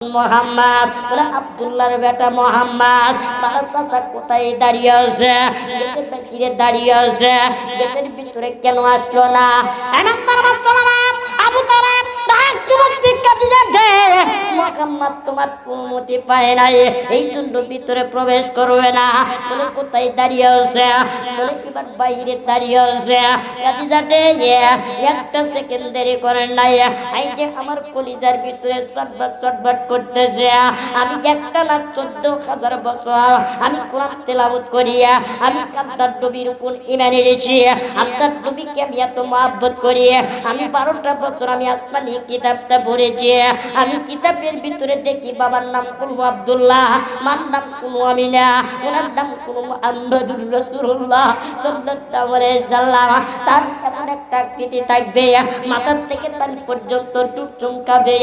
মোহাম্মদ বলে আব্দুল্লাহর বেটা মোহাম্মদ বাবা চাচা কোথায় দাঁড়িয়ে আছে? গেটের বাইরে দাঁড়িয়ে আছে। গেটের ভিতরে কেন আসলো না? আবু তালেব ডাক যুবক ভিক্ষা দিতে দে। মোহাম্মদ তোমার অনুমতি পায় নাই, এই জন্য ভিতরে প্রবেশ করবে না। বলে কোথায় দাঁড়িয়ে আছে? বলে এবার বাইরে দাঁড়িয়ে আছে। খাদিজাটে একটা সেকেন্ড দেরি করেন নাই। আইতে আমার কলিজার ভিতরে চটবট চটবট করতেছে। আমি একটা না 14,000 বছর আমি কোরআন তেলাওয়াত করিয়া আমি আপনার নবীর উপর ঈমান এনেছি। আপনার নবীকে আমি এত মহব্বত করি। আমি 12টা বছর আমি আসমানি কিতাবটা পড়েছি। আমি কিতাবের ভিতরে দেখি বাবার নাম কোন আব্দুল্লাহ, মার নাম কোন আমিনা, ওনার নাম কোন মুহাম্মদুর রাসূলুল্লাহ সাল্লাল্লাহু আলাইহি সাল্লাম। তার এমন একটা আকৃতি থাকবে, মাথার থেকে তাল পর্যন্ত টুক চমকাবে।